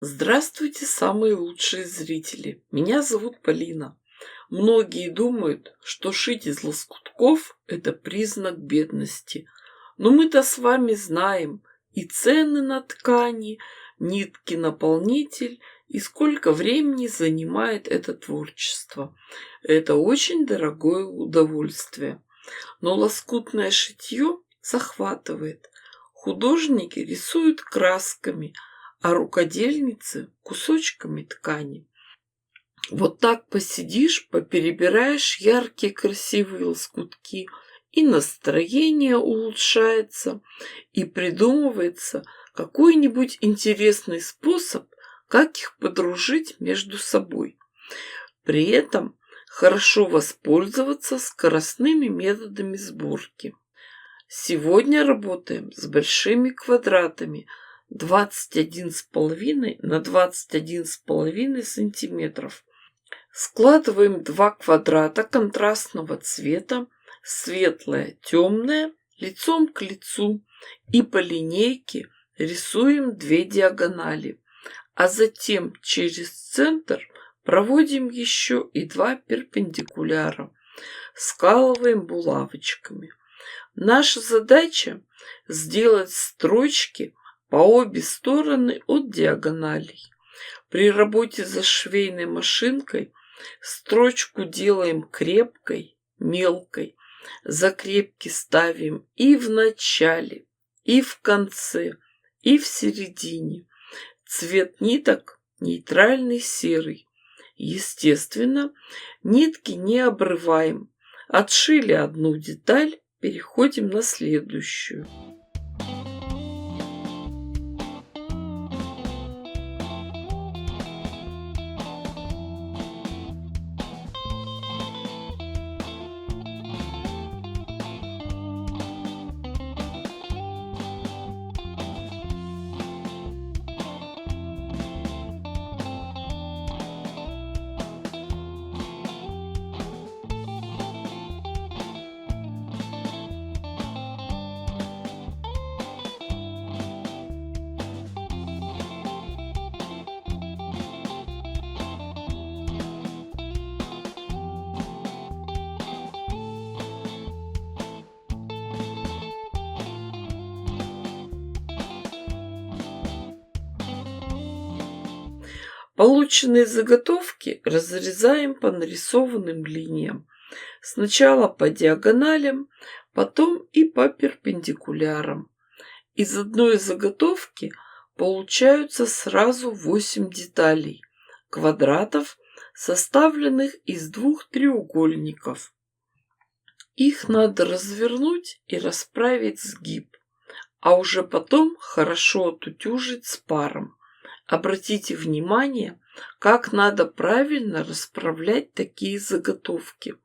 Здравствуйте, самые лучшие зрители! Меня зовут Полина. Многие думают, что шить из лоскутков– это признак бедности. Но мы-то с вами знаем и цены на ткани, нитки-наполнитель, и сколько времени занимает это творчество. Это очень дорогое удовольствие. Но лоскутное шитье захватывает. Художники рисуют красками, а рукодельницы– кусочками ткани. Вот так посидишь, поперебираешь яркие красивые лоскутки, и настроение улучшается, и придумывается какой-нибудь интересный способ, как их подружить между собой. При этом хорошо воспользоваться скоростными методами сборки. Сегодня работаем с большими квадратами 21,5 на 21,5 сантиметров. Складываем два квадрата контрастного цвета, светлое, темное, лицом к лицу, и по линейке рисуем две диагонали, а затем через центр проводим еще и два перпендикуляра. Скалываем булавочками. Наша задача сделать строчки по обе стороны от диагоналей. При работе за швейной машинкой строчку делаем крепкой, мелкой. Закрепки ставим и в начале, и в конце, и в середине. Цвет ниток нейтральный серый. Естественно, нитки не обрываем. Отшили одну деталь, переходим на следующую. Полученные заготовки разрезаем по нарисованным линиям. Сначала по диагоналям, потом и по перпендикулярам. Из одной заготовки получаются сразу 8 деталей, квадратов, составленных из двух треугольников. Их надо развернуть и расправить сгиб, а уже потом хорошо отутюжить с паром. Обратите внимание, как надо правильно расправлять такие заготовки.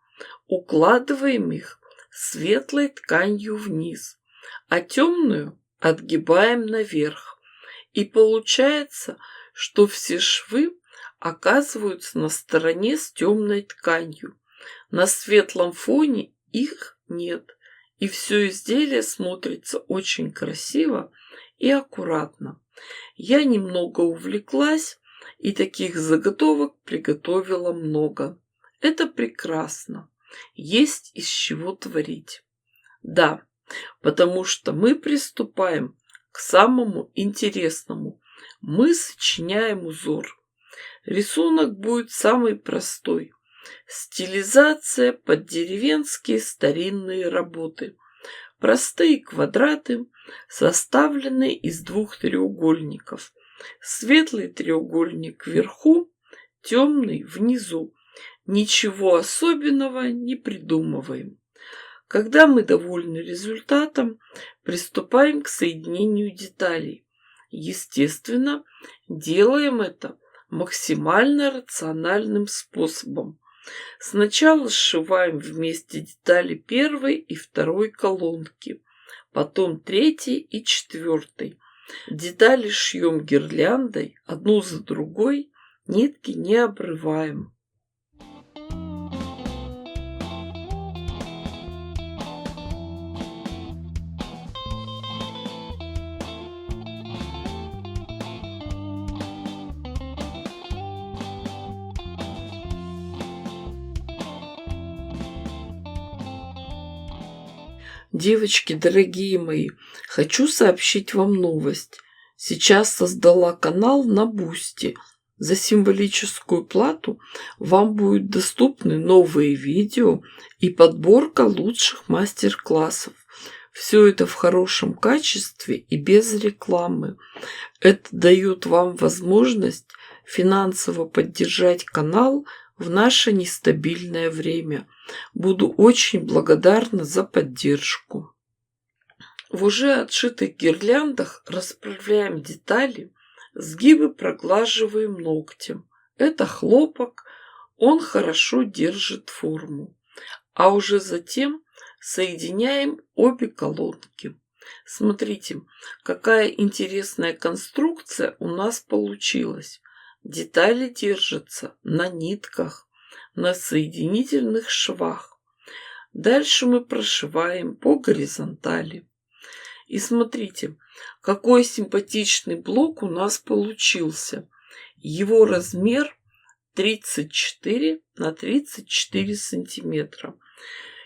Укладываем их светлой тканью вниз, а темную отгибаем наверх. И получается, что все швы оказываются на стороне с темной тканью. На светлом фоне их нет, и все изделие смотрится очень красиво и аккуратно. Я немного увлеклась и таких заготовок приготовила много. Это прекрасно. Есть из чего творить. Да, потому что мы приступаем к самому интересному. Мы сочиняем узор. Рисунок будет самый простой. Стилизация под деревенские старинные работы. Простые квадраты, составленные из двух треугольников. Светлый треугольник вверху, темный внизу. Ничего особенного не придумываем. Когда мы довольны результатом, приступаем к соединению деталей. Естественно, делаем это максимально рациональным способом. Сначала сшиваем вместе детали первой и второй колонки, потом третьей и четвертой. Детали шьем гирляндой, одну за другой, нитки не обрываем. Девочки, дорогие мои, хочу сообщить вам новость. Сейчас создала канал на Бусти. За символическую плату вам будут доступны новые видео и подборка лучших мастер-классов. Все это в хорошем качестве и без рекламы. Это дает вам возможность финансово поддержать канал в наше нестабильное время. Буду очень благодарна за поддержку. В уже отшитых гирляндах расправляем детали, сгибы проглаживаем ногтем. Это хлопок, он хорошо держит форму. А уже затем соединяем обе колонки. Смотрите, какая интересная конструкция у нас получилась. Детали держатся на нитках, на соединительных швах. Дальше мы прошиваем по горизонтали. И смотрите, какой симпатичный блок у нас получился. Его размер 34 на 34 сантиметра.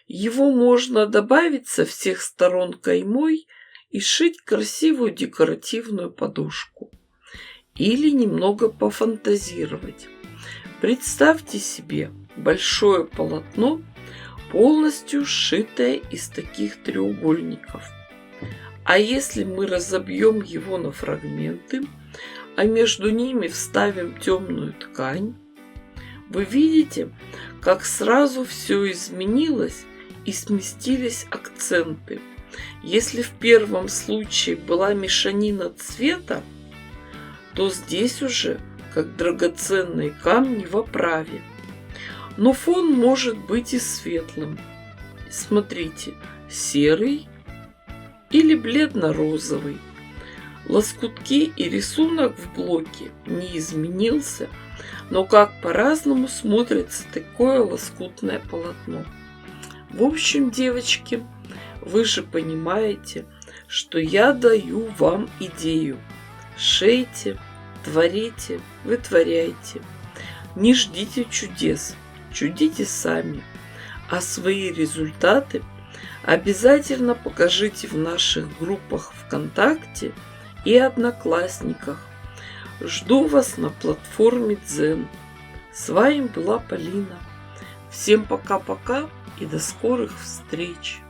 Его можно добавить со всех сторон каймой и сшить красивую декоративную подушку. Или немного пофантазировать. Представьте себе большое полотно, полностью сшитое из таких треугольников. А если мы разобьем его на фрагменты, а между ними вставим темную ткань, вы видите, как сразу все изменилось и сместились акценты. Если в первом случае была мешанина цвета, то здесь уже как драгоценные камни в оправе. Но фон может быть и светлым. Смотрите, серый или бледно-розовый. Лоскутки и рисунок в блоке не изменился, но как по-разному смотрится такое лоскутное полотно. В общем, девочки, вы же понимаете, что я даю вам идею. Шейте, творите, вытворяйте. Не ждите чудес, чудите сами. А свои результаты обязательно покажите в наших группах ВКонтакте и Одноклассниках. Жду вас на платформе Дзен. С вами была Полина. Всем пока-пока и до скорых встреч!